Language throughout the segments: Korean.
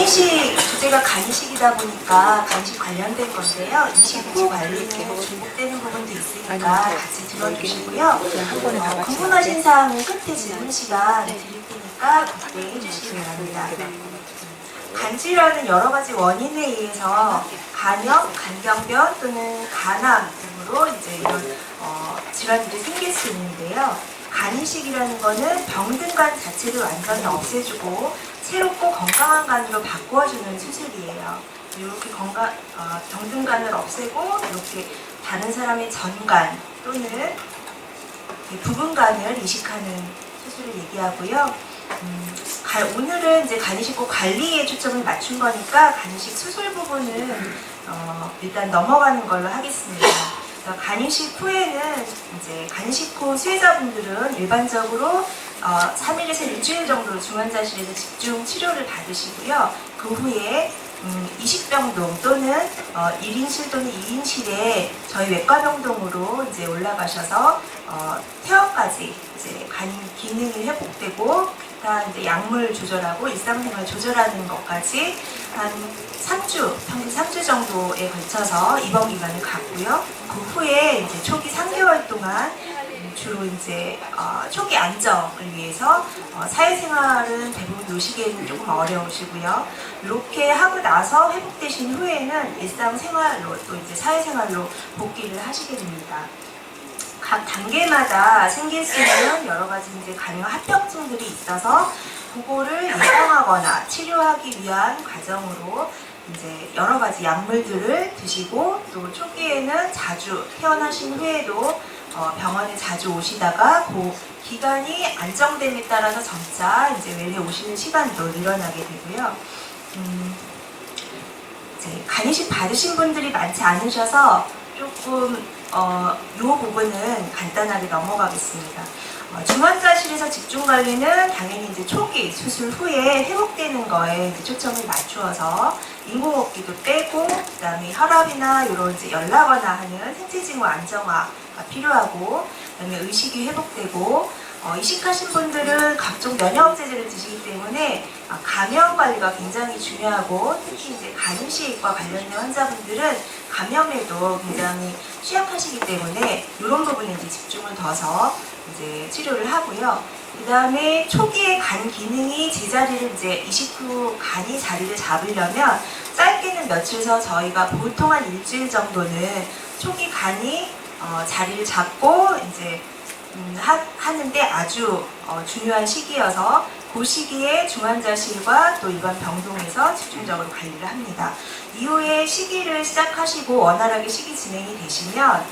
간이식, 주제가 간이식이다 보니까 간식 관련된 건데요. 이식 후 관리는 중복되는 부분도 있으니까 같이 들어주시고요. 궁금하신 사항은 끝에 질문 시간 드릴 테니까 그때 해주시기 바랍니다. 간질환은 여러 가지 원인에 의해서 간염, 간경변 또는 간암 등으로 이제 이런 질환들이 생길 수 있는데요. 간이식이라는 거는 병든 간 자체를 완전히 없애주고 새롭고 건강한 간으로 바꿔주는 수술이에요. 이렇게 병든 간을 없애고 이렇게 다른 사람의 전간 또는 부분 간을 이식하는 수술을 얘기하고요. 오늘은 이제 간이식 후 관리에 초점을 맞춘 거니까 간이식 수술 부분은 일단 넘어가는 걸로 하겠습니다. 간이식 후에는 이제 간이식 후 수혜자분들은 일반적으로 3일에서 일주일 정도 중환자실에서 집중 치료를 받으시고요. 그 후에 이식병동 또는 1인실 또는 2인실에 저희 외과병동으로 이제 올라가셔서 퇴원까지 이제 간 기능이 회복되고 기타 이제 약물 조절하고 일상생활 조절하는 것까지 한 3주, 평균 3주 정도에 걸쳐서 입원 기간을 갖고요. 그 후에 이제 초기 3개월 동안 주로 이제 초기 안정을 위해서 사회생활은 대부분 요시기에는 조금 어려우시고요. 이렇게 하고 나서 회복되신 후에는 일상생활로 또 이제 사회생활로 복귀를 하시게 됩니다. 각 단계마다 생길 수 있는 여러 가지 이제 간염 합병증들이 있어서 그거를 예방하거나 치료하기 위한 과정으로 이제 여러 가지 약물들을 드시고 또 초기에는 자주 퇴원하신 후에도 병원에 자주 오시다가 그 기간이 안정됨에 따라서 점차 이제 외래 오시는 시간도 늘어나게 되고요. 이제 간이식 받으신 분들이 많지 않으셔서 조금 이 부분은 간단하게 넘어가겠습니다. 중환자실에서 집중관리는 당연히 이제 초기 수술 후에 회복되는 거에 이제 초점을 맞추어서 인공호흡기도 빼고 그다음에 혈압이나 이런 이제 열나거나 하는 생체징후 안정화가 필요하고 그다음에 의식이 회복되고 이식하신 분들은 각종 면역제제를 드시기 때문에 감염 관리가 굉장히 중요하고 특히 이제 간이식과 관련된 환자분들은 감염에도 굉장히 취약하시기 때문에 이런 부분에 이제 집중을 둬서 이제 치료를 하고요. 그 다음에 초기에 간 기능이 제자리를 이제 이식 후 간이 자리를 잡으려면 짧게는 며칠서 저희가 보통 한 일주일 정도는 초기 간이 자리를 잡고 이제 하는데 아주 중요한 시기여서 그 시기에 중환자실과 또 일반 병동에서 집중적으로 관리를 합니다. 이후에 시기를 시작하시고 원활하게 시기 진행이 되시면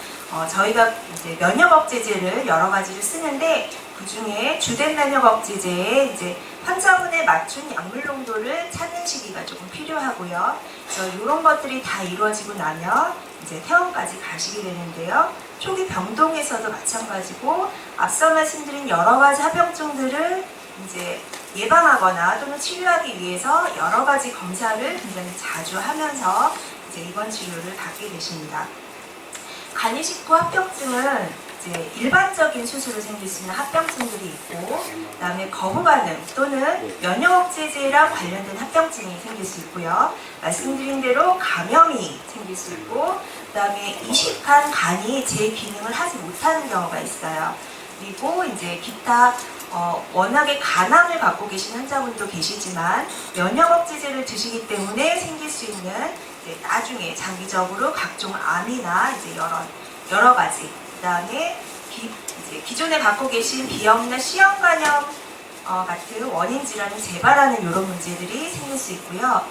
저희가 이제 면역억제제를 여러 가지를 쓰는데 그 중에 주된 면역억제제에 이제 환자분에 맞춘 약물 농도를 찾는 시기가 조금 필요하고요. 그래서 이런 것들이 다 이루어지고 나면 이제 퇴원까지 가시게 되는데요. 초기 병동에서도 마찬가지고 앞서 말씀드린 여러 가지 합병증들을 이제 예방하거나 또는 치료하기 위해서 여러 가지 검사를 굉장히 자주 하면서 이제 입원 치료를 받게 되십니다. 간이식 후 합병증은 이제 일반적인 수술로 생길 수 있는 합병증들이 있고 그다음에 거부 반응 또는 면역억제제랑 관련된 합병증이 생길 수 있고요. 말씀드린 대로 감염이 생길 수 있고 그다음에 이식한 간이 제 기능을 하지 못하는 경우가 있어요. 그리고 이제 기타 워낙에 간암을 갖고 계신 환자분도 계시지만 면역억제제를 드시기 때문에 생길 수 있는 이제 나중에 장기적으로 각종 암이나 이제 여러 가지 그다음에 이제 기존에 갖고 계신 비염이나 C형 간염 같은 원인 질환을 재발하는 이런 문제들이 생길 수 있고요.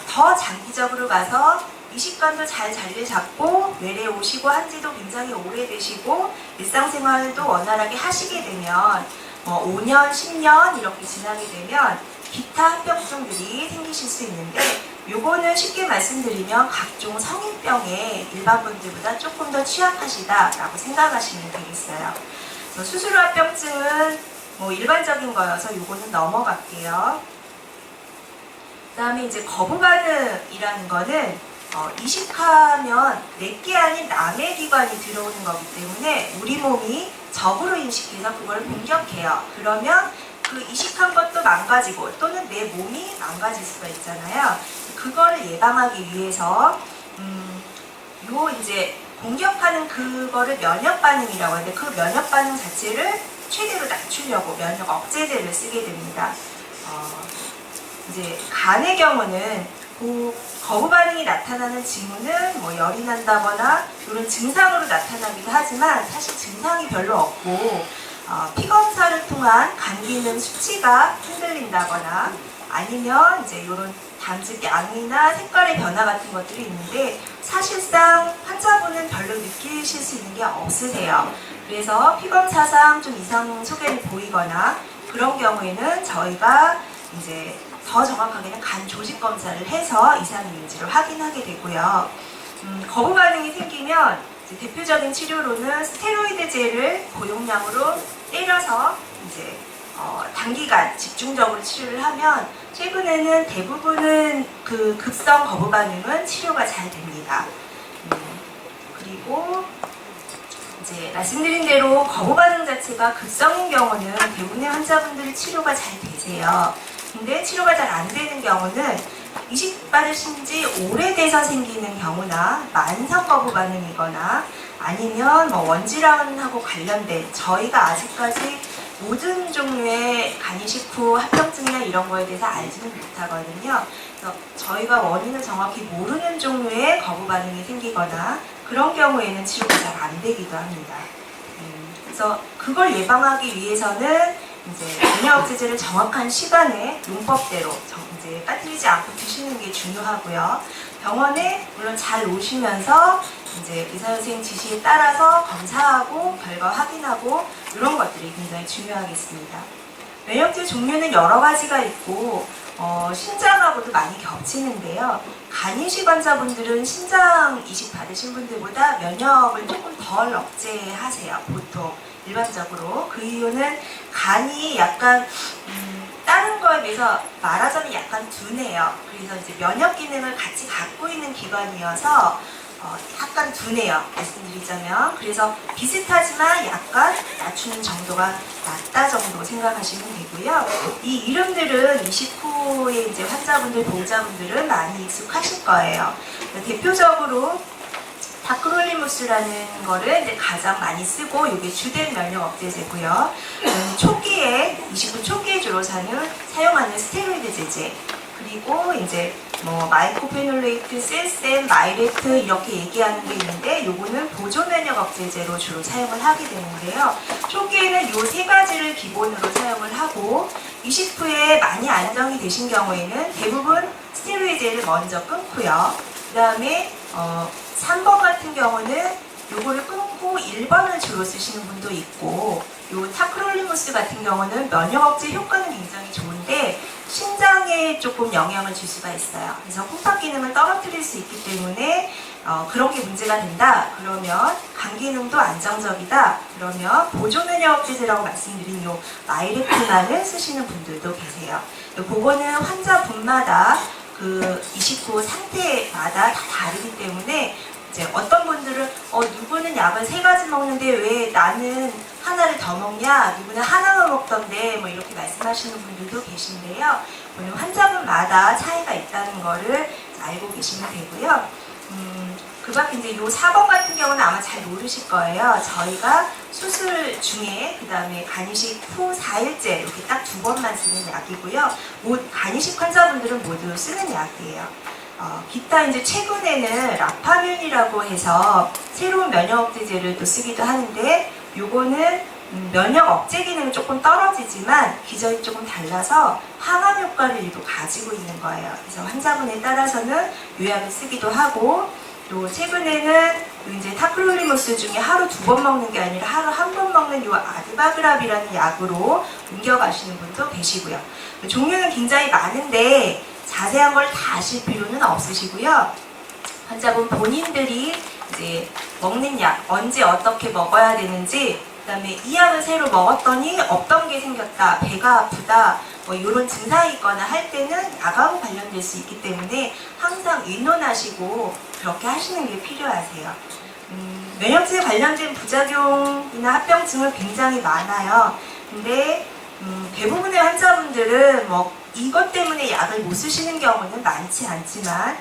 더 장기적으로 가서 이식관도 잘 자리를 잡고 외래 오시고 한지도 굉장히 오래되시고 일상생활도 원활하게 하시게 되면 5년, 10년 이렇게 지나게 되면 기타 합병증들이 생기실 수 있는데 요거는 쉽게 말씀드리면 각종 성인병에 일반 분들보다 조금 더 취약하시다라고 생각하시면 되겠어요. 수술 후 합병증은 일반적인 거여서 요거는 넘어갈게요. 그 다음에 이제 거부 반응이라는 거는 이식하면 내게 아닌 남의 기관이 들어오는 거기 때문에 우리 몸이 적으로 인식해서 그걸 공격해요. 그러면 그 이식한 것도 망가지고 또는 내 몸이 망가질 수가 있잖아요. 그거를 예방하기 위해서 요 이제 공격하는 그거를 면역 반응이라고 하는데 그 면역 반응 자체를 최대로 낮추려고 면역 억제제를 쓰게 됩니다. 이제 간의 경우는 거부 반응이 나타나는 징후는 뭐 열이 난다거나 이런 증상으로 나타나기도 하지만 사실 증상이 별로 없고 피 검사를 통한 간 기능 수치가 흔들린다거나 아니면 이제 이런 담즙 양이나 색깔의 변화 같은 것들이 있는데 사실상 환자분은 별로 느끼실 수 있는 게 없으세요. 그래서 피 검사상 좀 이상 소견이 보이거나 그런 경우에는 저희가 이제 더 정확하게는 간 조직 검사를 해서 이상이 있는지를 확인하게 되고요. 거부 반응이 생기면 이제 대표적인 치료로는 스테로이드제를 고용량으로 때려서 이제 단기간 집중적으로 치료를 하면 최근에는 대부분은 그 급성 거부 반응은 치료가 잘 됩니다. 그리고 이제 말씀드린 대로 거부 반응 자체가 급성인 경우는 대부분의 환자분들이 치료가 잘 되세요. 근데 치료가 잘 안 되는 경우는 이식 받으신 지 오래돼서 생기는 경우나 만성 거부 반응이거나 아니면 뭐 원질환하고 관련된 저희가 아직까지 모든 종류의 간이식 후 합병증이나 이런 거에 대해서 알지는 못하거든요. 그래서 저희가 원인을 정확히 모르는 종류의 거부 반응이 생기거나 그런 경우에는 치료가 잘 안 되기도 합니다. 그래서 그걸 예방하기 위해서는 이제 면역 억제제를 정확한 시간에 용법대로 이제 빠뜨리지 않고 드시는 게 중요하고요. 병원에 물론 잘 오시면서 이제 의사 선생님 지시에 따라서 검사하고 결과 확인하고 이런 것들이 굉장히 중요하겠습니다. 면역제 종류는 여러 가지가 있고 신장하고도 많이 겹치는데요. 간이식 환자분들은 신장 이식 받으신 분들보다 면역을 조금 덜 억제하세요. 보통 일반적으로. 그 이유는 간이 약간 다른 거에 비해서 말하자면 약간 둔해요. 그래서 이제 면역 기능을 같이 갖고 있는 기관이어서 약간 둔해요. 말씀드리자면. 그래서 비슷하지만 약간 낮추는 정도가 낮다 정도 생각하시면 되고요. 이 이름들은 이식 후에 이제 환자분들, 보호자분들은 많이 익숙하실 거예요. 대표적으로 다크롤리무스라는 거를 이제 가장 많이 쓰고 이게 주된 면역 억제제고요. 초기에 이식 후 초기에 주로 사용하는 스테로이드 제제. 그리고 이제 뭐 마이코페놀레이트, 셀셈, 마이레트 이렇게 얘기하는 게 있는데 요거는 보조 면역 억제제로 주로 사용을 하게 되는데요. 초기에는 요 세 가지를 기본으로 사용을 하고 이식 후에 많이 안정이 되신 경우에는 대부분 스테로이드를 먼저 끊고요. 그 다음에 3번 같은 경우는 요거를 끊고 1번을 주로 쓰시는 분도 있고 요 타크롤리무스 같은 경우는 면역 억제 효과는 굉장히 좋은데 신장에 조금 영향을 줄 수가 있어요. 그래서 콩팥 기능을 떨어뜨릴 수 있기 때문에 그런 게 문제가 된다. 그러면 간 기능도 안정적이다. 그러면 보조 면역 억제제라고 말씀드린 요 마이레트만을 쓰시는 분들도 계세요. 그거는 환자분마다 그 이식 후 상태마다 다 다르기 때문에 이제 어떤 분들은 누구는 약을 3가지 먹는데 왜 나는 하나를 더 먹냐, 누구는 하나만 먹던데 뭐 이렇게 말씀하시는 분들도 계신데요. 오늘 환자분마다 차이가 있다는 거를 알고 계시면 되고요. 그 밖에 이제 요 4번 같은 경우는 아마 잘 모르실 거예요. 저희가 수술 중에 그 다음에 간이식 후 4일째 이렇게 딱 2번만 쓰는 약이고요. 간이식 환자분들은 모두 쓰는 약이에요. 기타 이제 최근에는 라파뮴이라고 해서 새로운 면역 억제제를 또 쓰기도 하는데 요거는 면역 억제 기능이 조금 떨어지지만 기전이 조금 달라서 항암 효과를 일부 가지고 있는 거예요. 그래서 환자분에 따라서는 요약을 쓰기도 하고 또 최근에는 이제 타크롤리무스 중에 하루 2번 먹는 게 아니라 하루 1번 먹는 요 아드바그랍이라는 약으로 옮겨가시는 분도 계시고요. 종류는 굉장히 많은데 자세한 걸 다 아실 필요는 없으시고요. 환자분 본인들이 이제 먹는 약, 언제 어떻게 먹어야 되는지, 그 다음에 이 약을 새로 먹었더니 없던 게 생겼다, 배가 아프다, 뭐 이런 증상이 있거나 할 때는 약하고 관련될 수 있기 때문에 항상 의논하시고 그렇게 하시는 게 필요하세요. 면역제에 관련된 부작용이나 합병증은 굉장히 많아요. 근데 대부분의 환자분들은 뭐 이것 때문에 약을 못 쓰시는 경우는 많지 않지만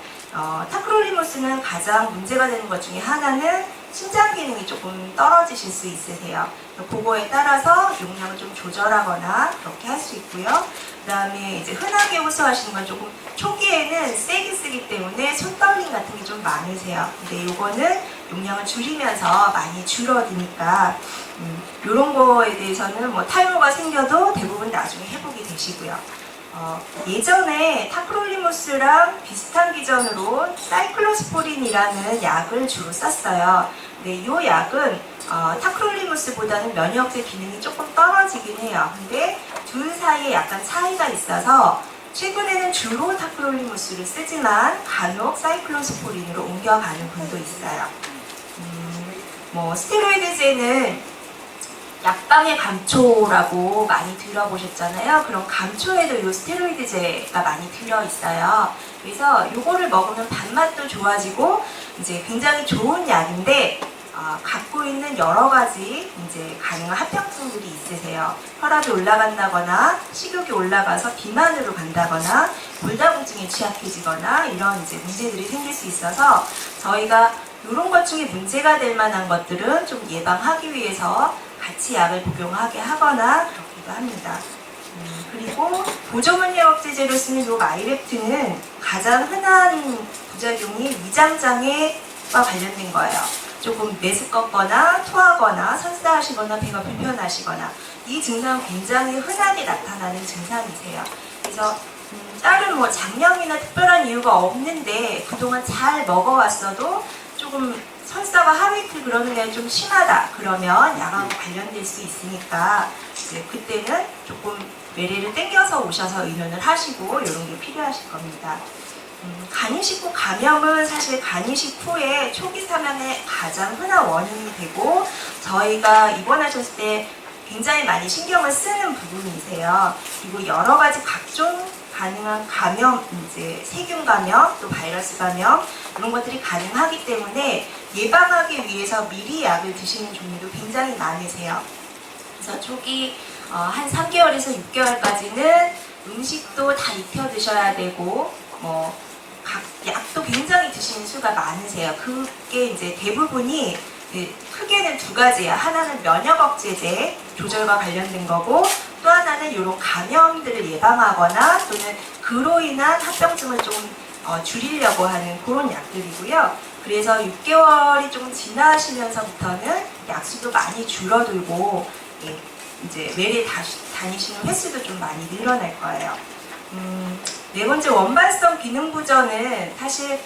타크롤리무스는 가장 문제가 되는 것 중에 하나는 신장 기능이 조금 떨어지실 수 있으세요. 그거에 따라서 용량을 좀 조절하거나 그렇게 할 수 있고요. 그 다음에 이제 흔하게 호소하시는 건 조금 초기에는 세게 쓰기 때문에 손떨림 같은 게 좀 많으세요. 근데 요거는 용량을 줄이면서 많이 줄어드니까 이런 거에 대해서는 뭐 탈모가 생겨도 대부분 나중에 회복이 되시고요. 예전에 타크롤리무스랑 비슷한 기전으로 사이클로스포린이라는 약을 주로 썼어요. 근데 이 약은 타크롤리무스보다는 면역제 기능이 조금 떨어지긴 해요. 근데 둘 사이에 약간 차이가 있어서 최근에는 주로 타크롤리무스를 쓰지만 간혹 사이클로스포린으로 옮겨가는 분도 있어요. 뭐 스테로이드제는 약방의 감초라고 많이 들어보셨잖아요. 그런 감초에도 이 스테로이드제가 많이 들어있어요. 그래서 이거를 먹으면 밥맛도 좋아지고 이제 굉장히 좋은 약인데 갖고 있는 여러 가지 이제 가능한 합병증들이 있으세요. 혈압이 올라간다거나 식욕이 올라가서 비만으로 간다거나 골다공증에 취약해지거나 이런 이제 문제들이 생길 수 있어서 저희가 이런 것 중에 문제가 될 만한 것들은 좀 예방하기 위해서 같이 약을 복용하게 하거나 그렇기도 합니다. 그리고 보조문예억제제로 쓰는 이 마이랩트는 가장 흔한 부작용이 위장장애와 관련된 거예요. 조금 메스껍거나 토하거나 설사하시거나 배가 불편하시거나 이 증상은 굉장히 흔하게 나타나는 증상이세요. 그래서 다른 뭐 장염이나 특별한 이유가 없는데 그동안 잘 먹어왔어도 조금 설사가 하루 이틀 그러는 게 좀 심하다 그러면 약하고 관련될 수 있으니까 이제 그때는 조금 외래를 땡겨서 오셔서 의논을 하시고 이런 게 필요하실 겁니다. 간이식 후 감염은 사실 간이식 후에 초기 사망의 가장 흔한 원인이 되고 저희가 입원하셨을 때 굉장히 많이 신경을 쓰는 부분이세요. 그리고 여러 가지 각종 가능한 감염, 이제 세균 감염, 또 바이러스 감염 이런 것들이 가능하기 때문에 예방하기 위해서 미리 약을 드시는 종류도 굉장히 많으세요. 그래서 초기 한 3개월에서 6개월까지는 음식도 다 익혀 드셔야 되고 각 약도 굉장히 드시는 수가 많으세요. 그게 이제 대부분이 크게는 두 가지야. 하나는 면역 억제제 조절과 관련된 거고 또 하나는 이런 감염들을 예방하거나 또는 그로 인한 합병증을 좀 줄이려고 하는 그런 약들이고요. 그래서 6개월이 좀 지나시면서부터는 약수도 많이 줄어들고 이제 외래 다니시는 횟수도 좀 많이 늘어날 거예요. 네 번째 원반성 기능 부전은 사실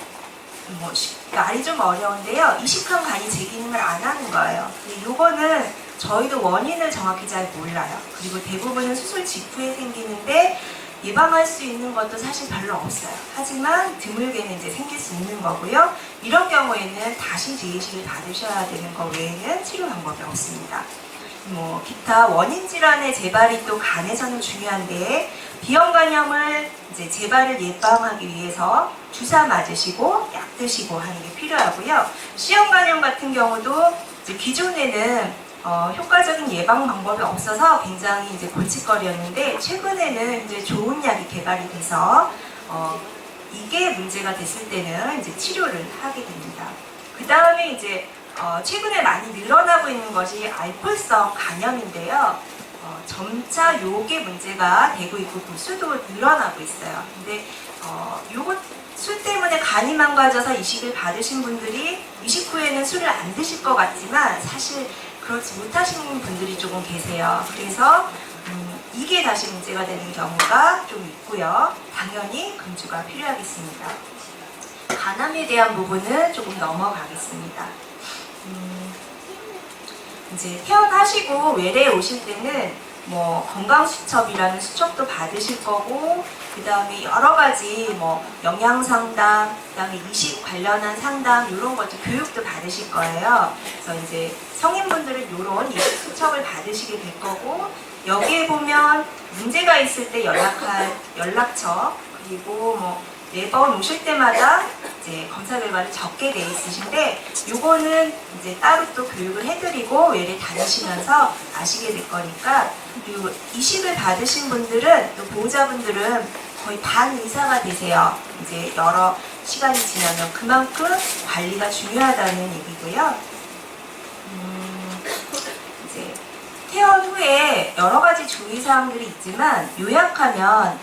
말이 좀 어려운데요. 이식한 간이 제 기능을 안 하는 거예요. 이거는 저희도 원인을 정확히 잘 몰라요. 그리고 대부분은 수술 직후에 생기는데 예방할 수 있는 것도 사실 별로 없어요. 하지만 드물게는 이제 생길 수 있는 거고요. 이런 경우에는 다시 재이식을 받으셔야 되는 거 외에는 치료 방법이 없습니다. 기타 원인 질환의 재발이 또 간에서는 중요한데 비형 간염을 이제 재발을 예방하기 위해서 주사 맞으시고 약 드시고 하는 게 필요하고요. C형 간염 같은 경우도 이제 기존에는 효과적인 예방 방법이 없어서 굉장히 이제 골칫거리였는데 최근에는 이제 좋은 약이 개발이 돼서 이게 문제가 됐을 때는 이제 치료를 하게 됩니다. 그 다음에 이제 최근에 많이 늘어나고 있는 것이 알코올성 간염인데요. 점차 요게 문제가 되고 있고 그 수도 늘어나고 있어요. 근데 요거 술 때문에 간이 망가져서 이식을 받으신 분들이 이식 후에는 술을 안 드실 것 같지만 사실 그렇지 못하시는 분들이 조금 계세요. 그래서 이게 다시 문제가 되는 경우가 좀 있고요. 당연히 금주가 필요하겠습니다. 간암에 대한 부분은 조금 넘어가겠습니다. 이제 퇴원하시고 외래에 오실 때는 건강수첩이라는 수첩도 받으실 거고 그 다음에 여러 가지 영양상담, 그 다음에 이식 관련한 상담 이런 것도 교육도 받으실 거예요. 그래서 이제 성인분들은 이런 이식 수첩을 받으시게 될 거고 여기에 보면 문제가 있을 때 연락할 연락처 그리고 매번 오실 때마다 이제 검사 결과를 적게 돼 있으신데 요거는 이제 따로 또 교육을 해드리고 외래 다니시면서 아시게 될 거니까 그리고 이식을 받으신 분들은 또 보호자분들은 거의 반 의사가 되세요. 이제 여러 시간이 지나면 그만큼 관리가 중요하다는 얘기고요. 이제 퇴원 후에 여러 가지 주의사항들이 있지만 요약하면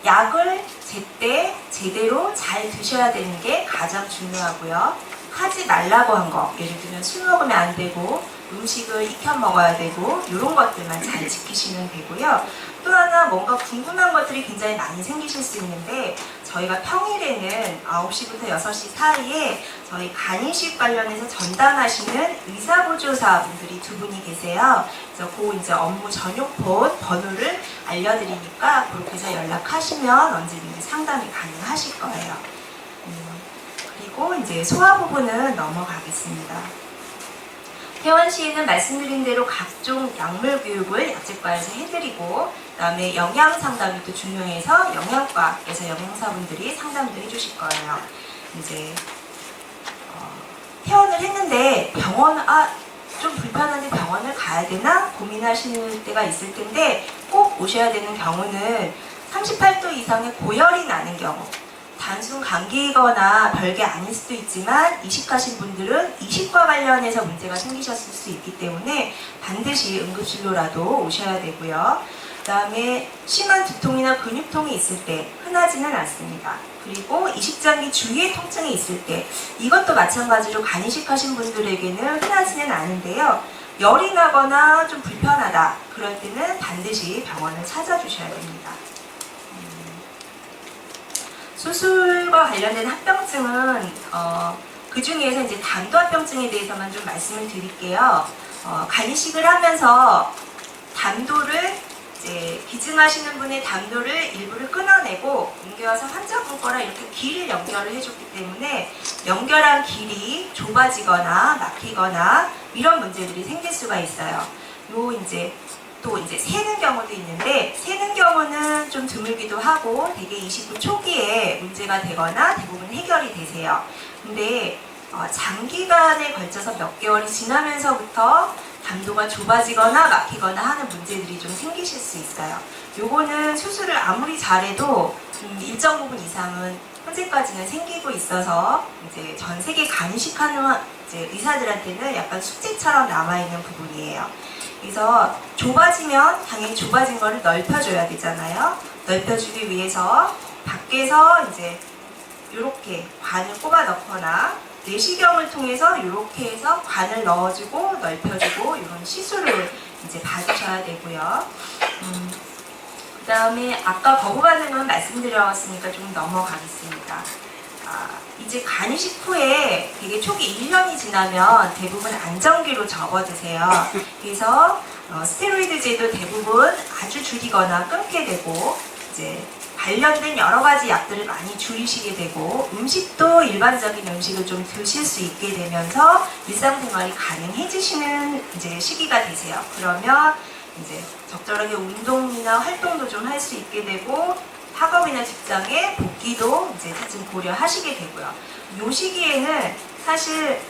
약을 제때 제대로 잘 드셔야 되는 게 가장 중요하고요. 하지 말라고 한 거, 예를 들면 술 먹으면 안 되고 음식을 익혀 먹어야 되고 이런 것들만 잘 지키시면 되고요. 또 하나 뭔가 궁금한 것들이 굉장히 많이 생기실 수 있는데 저희가 평일에는 9시부터 6시 사이에 저희 간이식 관련해서 전담하시는 의사보조사분들이 2분이 계세요. 그래서 그 이제 업무 전용폰 번호를 알려드리니까 그렇게 해서 연락하시면 언제든지 상담이 가능하실 거예요. 그리고 이제 소화 부분은 넘어가겠습니다. 퇴원 시에는 말씀드린 대로 각종 약물 교육을 약제과에서 해드리고 그다음에 영양 상담이 또 중요해서 영양과에서 영양사분들이 상담도 해주실 거예요. 이제 퇴원을 했는데 병원 좀 불편한데 병원을 가야 되나 고민하시는 때가 있을 텐데 꼭 오셔야 되는 경우는 38도 이상의 고열이 나는 경우 단순 감기거나 별게 아닐 수도 있지만 이식하신 분들은 이식과 관련해서 문제가 생기셨을 수 있기 때문에 반드시 응급실로라도 오셔야 되고요. 그 다음에 심한 두통이나 근육통이 있을 때 흔하지는 않습니다. 그리고 이식장기 주위에 통증이 있을 때 이것도 마찬가지로 간이식하신 분들에게는 흔하지는 않은데요. 열이 나거나 좀 불편하다 그럴 때는 반드시 병원을 찾아주셔야 됩니다. 수술과 관련된 합병증은 그 중에서 이제 담도합병증에 대해서만 좀 말씀을 드릴게요. 간이식을 하면서 담도를 이제 기증하시는 분의 담도를 일부를 끊어내고 옮겨와서 환자분 거랑 이렇게 길을 연결을 해줬기 때문에 연결한 길이 좁아지거나 막히거나 이런 문제들이 생길 수가 있어요. 또 이제 새는 경우도 있는데 새는 경우는 좀 드물기도 하고 되게 이식 후 초기에 문제가 되거나 대부분 해결이 되세요. 근데 장기간에 걸쳐서 몇 개월이 지나면서부터 담도가 좁아지거나 막히거나 하는 문제들이 좀 생기실 수 있어요. 요거는 수술을 아무리 잘해도 일정 부분 이상은 현재까지는 생기고 있어서 이제 전 세계 간이식하는 이제 의사들한테는 약간 숙제처럼 남아있는 부분이에요. 그래서 좁아지면 당연히 좁아진 거를 넓혀줘야 되잖아요. 넓혀주기 위해서 밖에서 이제 이렇게 관을 꼽아 넣거나 내시경을 통해서 이렇게 해서 관을 넣어주고 넓혀주고 이런 시술을 이제 받으셔야 되고요. 그 다음에 아까 거부 반응은 말씀드렸으니까 좀 넘어가겠습니다. 이제 간이식 후에 되게 초기 1년이 지나면 대부분 안정기로 접어드세요. 그래서 스테로이드제도 대부분 아주 줄이거나 끊게 되고 이제 관련된 여러 가지 약들을 많이 줄이시게 되고 음식도 일반적인 음식을 좀 드실 수 있게 되면서 일상생활이 가능해지시는 이제 시기가 되세요. 그러면 이제 적절하게 운동이나 활동도 좀 할 수 있게 되고 학업이나 직장에 복귀도 이제 차츰 고려하시게 되고요. 이 시기에는 사실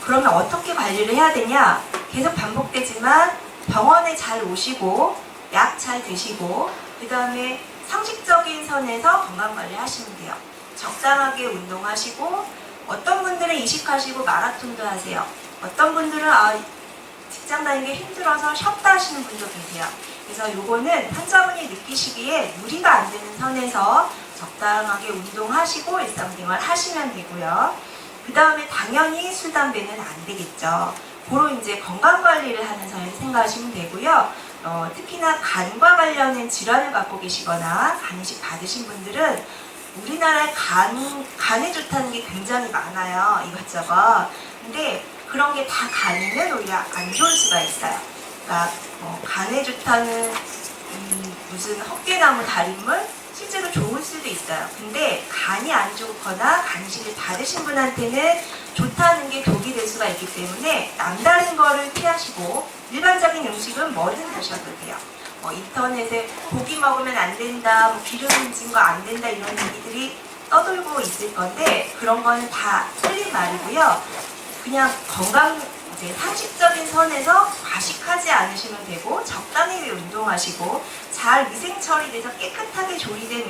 그러면 어떻게 관리를 해야 되냐? 계속 반복되지만 병원에 잘 오시고 약 잘 드시고 그 다음에 상식적인 선에서 건강관리 하시면 돼요. 적당하게 운동하시고 어떤 분들은 이식하시고 마라톤도 하세요. 어떤 분들은 직장 다니기 힘들어서 쉬었다 하시는 분도 계세요. 그래서 요거는 환자분이 느끼시기에 무리가 안 되는 선에서 적당하게 운동하시고 일상생활 하시면 되고요. 그 다음에 당연히 술, 담배는 안 되겠죠. 그런 이제 건강관리를 하는 선에서 생각하시면 되고요. 특히나 간과 관련된 질환을 갖고 계시거나 간이식 받으신 분들은 우리나라에 간에 좋다는 게 굉장히 많아요. 이것저것. 근데 그런 게 다 간에는 오히려 안 좋을 수가 있어요. 그러니까 간에 좋다는 무슨 헛개나무 달인물 실제로 좋을 수도 있어요. 근데 간이 안 좋거나 간이식을 받으신 분한테는 좋다는 게 독이 될 수가 있기 때문에 남다른 거를 피하시고 일반적인 음식은 뭐든 드셔도 돼요. 인터넷에 고기 먹으면 안 된다, 기름 진 거 안 된다 이런 얘기들이 떠돌고 있을 건데 그런 거는 다 틀린 말이고요. 그냥 건강 이제 상식적인 선에서 과식하지 않으시면 되고 적당히 운동하시고 잘 위생 처리돼서 깨끗하게 조리된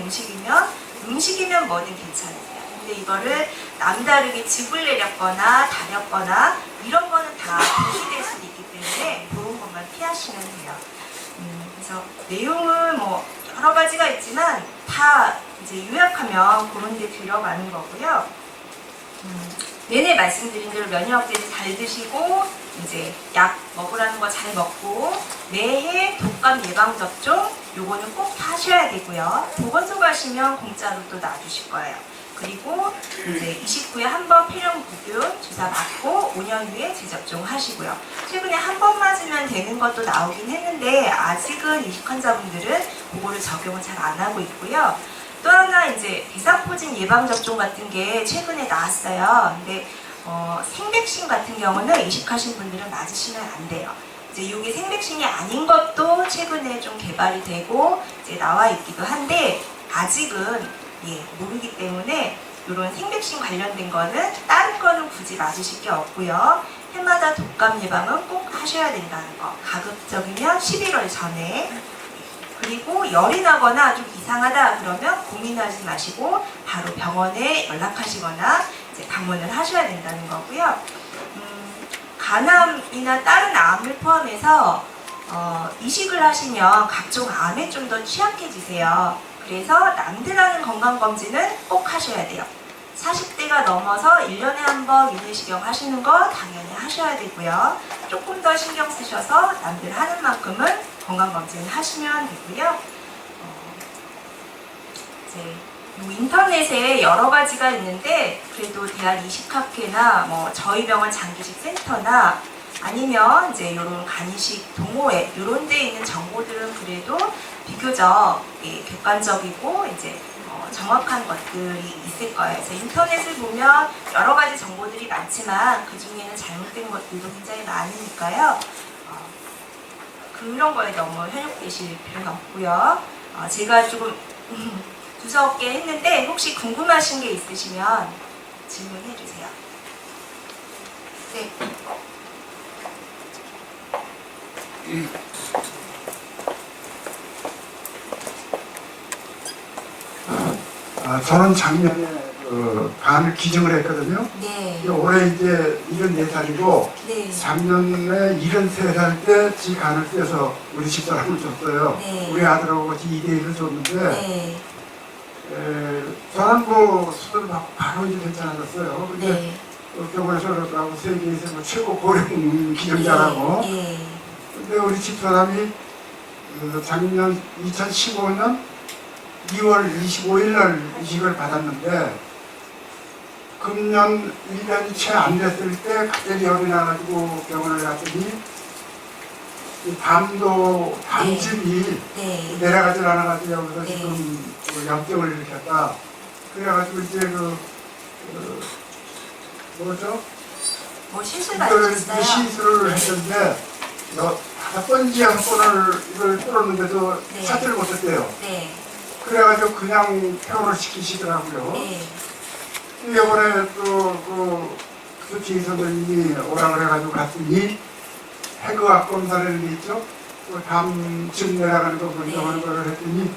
음식이면 뭐든 괜찮으세요. 근데 이거를 남다르게 즙을 내렸거나 달였거나 이런 거는 다 분리될 수도 있기 때문에 그런 것만 피하시면 돼요. 그래서 내용은 뭐 여러 가지가 있지만 다 이제 요약하면 그런 데 들어가는 거고요. 내내 말씀드린 대로 면역제를 잘 드시고 이제 약 먹으라는 거 잘 먹고 매해 독감 예방 접종 요거는 꼭 하셔야 되고요. 보건소 가시면 공짜로 또 놔주실 거예요. 그리고 이제 29에 한 번 폐렴구균 주사 맞고 5년 후에 재접종 하시고요. 최근에 한 번 맞으면 되는 것도 나오긴 했는데 아직은 이식 환자분들은 그거를 적용을 잘 안 하고 있고요. 또 하나 이제 대상포진 예방접종 같은 게 최근에 나왔어요. 근데 생백신 같은 경우는 이식하신 분들은 맞으시면 안 돼요. 이제 이게 생백신이 아닌 것도 최근에 좀 개발이 되고 이제 나와 있기도 한데 아직은 모르기 때문에 이런 생백신 관련된 거는 다른 거는 굳이 맞으실 게 없고요. 해마다 독감 예방은 꼭 하셔야 된다는 거. 가급적이면 11월 전에. 그리고 열이 나거나 좀 이상하다 그러면 고민하지 마시고 바로 병원에 연락하시거나 이제 방문을 하셔야 된다는 거고요. 간암이나 다른 암을 포함해서 이식을 하시면 각종 암에 좀 더 취약해지세요. 그래서 남들하는 건강검진은 꼭 하셔야 돼요. 40대가 넘어서 1년에 한 번 유내식용 하시는 거 당연히 하셔야 되고요. 조금 더 신경 쓰셔서 남들 하는 만큼은 건강검진 하시면 되고요. 이제 인터넷에 여러 가지가 있는데 그래도 대한이식학회나 뭐 저희 병원 장기식센터나 아니면 이제 이런 간이식 동호회 이런 데 있는 정보들은 그래도 비교적 객관적이고 이제 정확한 것들이 있을 거예요. 그래서 인터넷을 보면 여러 가지 정보들이 많지만 그 중에는 잘못된 것들도 굉장히 많으니까요. 그런 거에 너무 현혹되실 필요는 없고요. 제가 조금 두서없게 했는데 혹시 궁금하신 게 있으시면 질문해 주세요. 네. 저는 작년에 간을 기증을 했거든요. 네. 올해 이제 74살이고 네. 작년에 73살 때 지 간을 떼서 우리 집사람을 줬어요. 네. 우리 아들하고 같이 2대1을 줬는데 네. 저는 뭐 수술 받고 바로 이제 괜찮아졌어요. 근데 네. 병원에서 그러더라고 세계에서 뭐 최고 고령 기증자라고. 네. 근데 우리 집사람이 작년 2015년 2월 25일 날 이식을 받았는데 금년 1년이 채 안 됐을 때 갑자기 열이 나가지고 병원을 갔더니 담즙이 내려가질 않아가지고 여기서 지금 염증을 일으켰다. 그래가지고 이제 뭐죠? 뭐 시술 받으셨어요? 시술을 했는데 5번째 6번을 이걸 뚫었는데도 찾지를 못했대요. 네. 그래가지고 그냥 퇴원을 시키시더라고요. 네. 이번에 또 수치 선생님이 오라 그래가지고 갔더니 해그학 검사를 했죠. 담즙 내려가는 거 검사하는 거를 했더니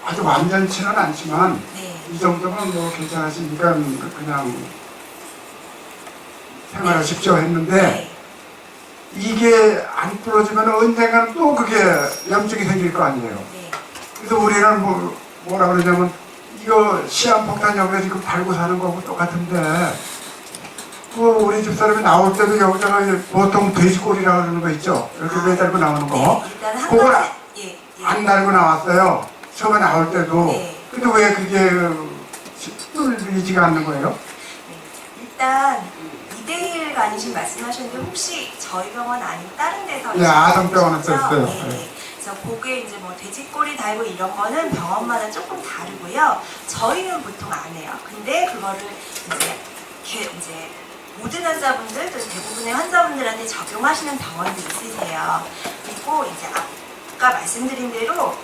아주 완전치는 않지만 이 정도면 뭐 괜찮으시니까 그냥 생활하십시오 했는데 이게 안 풀어지면 언젠가는 또 그게 염증이 생길 거 아니에요. 그래서 우리는 뭐라 그러냐면 이거 시한폭탄약에 지금 달고 사는 거하고 똑같은데 우리 집사람이 나올 때도 여기다가 보통 돼지꼬리라고 그러는 거 있죠? 이렇게 매달고 나오는 거. 그걸 안 달고 나왔어요. 처음에 나올 때도. 근데 왜 그게 뚫리지가 않는 거예요? 일단 2대1 간이식 말씀하셨는데 혹시 저희 병원 아니면 다른 데서 아성병원은 썼어요. 그래서 그게 이제 뭐 돼지꼬리 달고 이런 거는 병원마다 조금 다르고요. 저희는 보통 안 해요. 근데 그거를 이제 모든 환자분들 또 대부분의 환자분들한테 적용하시는 병원도 있으세요. 그리고 이제 아까 말씀드린 대로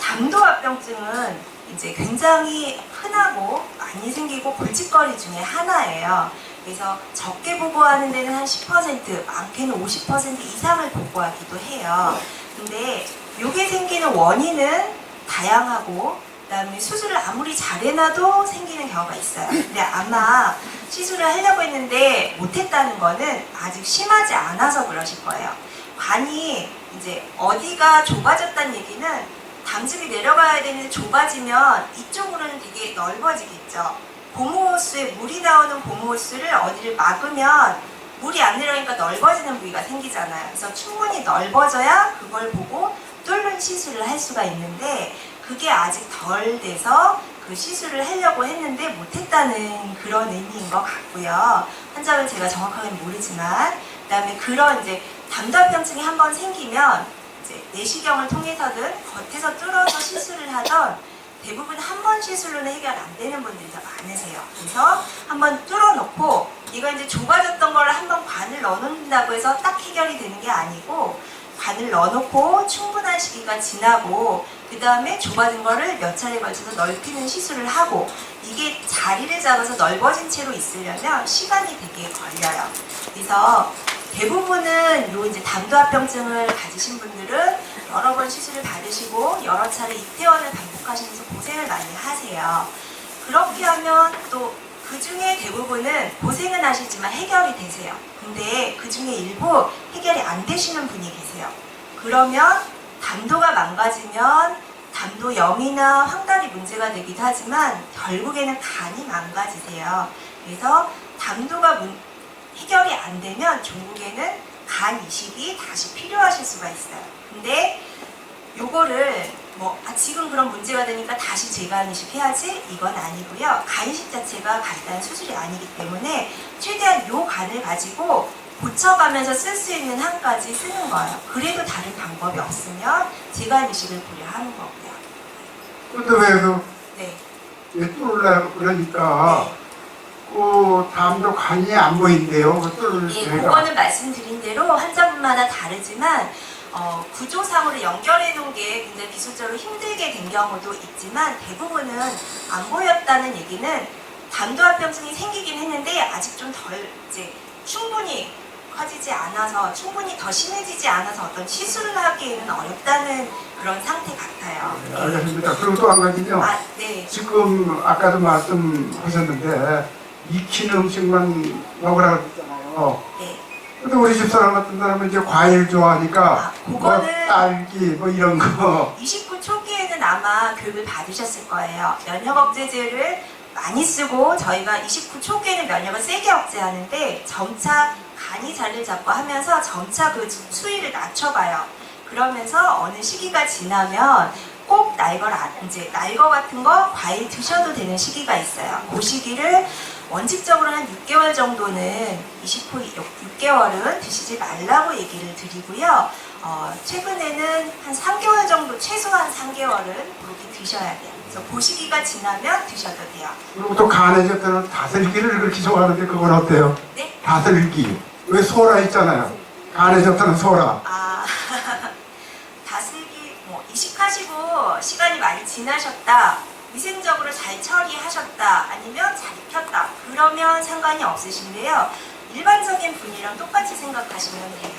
담도합병증은 이제 굉장히 흔하고 많이 생기고 골칫거리 중에 하나예요. 그래서 적게 보고하는 데는 한 10%, 많게는 50% 이상을 보고하기도 해요. 근데 이게 생기는 원인은 다양하고, 그다음에 수술을 아무리 잘해놔도 생기는 경우가 있어요. 근데 아마 시술을 하려고 했는데 못했다는 거는 아직 심하지 않아서 그러실 거예요. 관이 이제 어디가 좁아졌다는 얘기는 담즙이 내려가야 되는데 좁아지면 이쪽으로는 되게 넓어지겠죠. 고무호스에 물이 나오는 고무호스를 어디를 막으면 물이 안 내려가니까 넓어지는 부위가 생기잖아요. 그래서 충분히 넓어져야 그걸 보고 뚫는 시술을 할 수가 있는데, 그게 아직 덜 돼서 그 시술을 하려고 했는데 못했다는 그런 의미인 것 같고요. 환자는 제가 정확하게 모르지만, 그다음에 그런 이제 담도합병증이 한번 생기면 이제 내시경을 통해서든 겉에서 뚫어서 시술을 하던 대부분 한 번 시술로는 해결 안 되는 분들이 더 많으세요. 그래서 한번 뚫어놓고 이거 이제 좁아졌던 거를 한번 관을 넣어놓는다고 해서 딱 해결이 되는 게 아니고, 관을 넣어놓고 충분한 시기가 지나고 그 다음에 좁아진 거를 몇 차례 걸쳐서 넓히는 시술을 하고, 이게 자리를 잡아서 넓어진 채로 있으려면 시간이 되게 걸려요. 그래서 대부분은 요 이제 담도합병증을 가지신 분들은 여러 번 시술을 받으시고 여러 차례 입퇴원을 반복하시면서 고생을 많이 하세요. 그렇게 하면 또 그 중에 대부분은 고생은 하시지만 해결이 되세요. 근데 그 중에 일부 해결이 안 되시는 분이 계세요. 그러면 담도가 망가지면 담도염이나 황달이 문제가 되기도 하지만 결국에는 간이 망가지세요. 그래서 담도가 해결이 안 되면 종국에는 간 이식이 다시 필요하실 수가 있어요. 근데 요거를 지금 그런 문제가 되니까 다시 재간 이식해야지, 이건 아니고요. 간 이식 자체가 간단한 수술이 아니기 때문에 최대한 요 간을 가지고 고쳐가면서 쓸 수 있는 한까지 쓰는 거예요. 그래도 다른 방법이 없으면 재간 이식을 고려하는 거고요. 근데 왜 네. 뚫으려고 그러니까 그 담도 간이 안 보인대요. 그 뚫을 예, 때가. 그거는 말씀드린 대로 환자분마다 다르지만 구조상으로 연결해 놓은 게 굉장히 기술적으로 힘들게 된 경우도 있지만, 대부분은 안 보였다는 얘기는 담도합병증이 생기긴 했는데 아직 좀 덜 이제 충분히 커지지 않아서, 충분히 더 심해지지 않아서 어떤 시술을 하기에는 어렵다는 그런 상태 같아요. 네, 알겠습니다. 그리고 또 한 가지요. 네. 지금 아까도 말씀하셨는데 익힌 음식만 먹으라고 했잖아요. 네. 근데 우리 집사람 같은 사람은 이제 과일 좋아하니까 그거는 딸기 이런 거. 29 초기에는 아마 교육을 받으셨을 거예요. 면역 억제제를 많이 쓰고, 저희가 29 초기에는 면역을 세게 억제하는데 점차 간이 자리를 잡고 하면서 점차 그 수위를 낮춰가요. 그러면서 어느 시기가 지나면 꼭 날거 같은 거 과일 드셔도 되는 시기가 있어요. 그 시기를 원칙적으로 한 6개월 정도는 20호 6개월은 드시지 말라고 얘기를 드리고요. 최근에는 한 3개월 정도, 최소한 3개월은 그렇게 드셔야 돼요. 그래서 그 시기가 지나면 드셔도 돼요. 그리고 또 간에 적는 다슬기를 그렇게 좋아하는데 그건 어때요? 네? 다슬기. 왜 소라 있잖아요. 간에 적는 소라. 다슬기 이식하시고 시간이 많이 지나셨다, 위생적으로 잘 처리하셨다, 아니면 잘 익혔다, 그러면 상관이 없으신데요. 일반적인 분이랑 똑같이 생각하시면 돼요.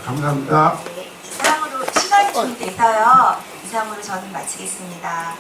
감사합니다. 네, 이상으로 시간이 좀 돼서요. 이상으로 저는 마치겠습니다.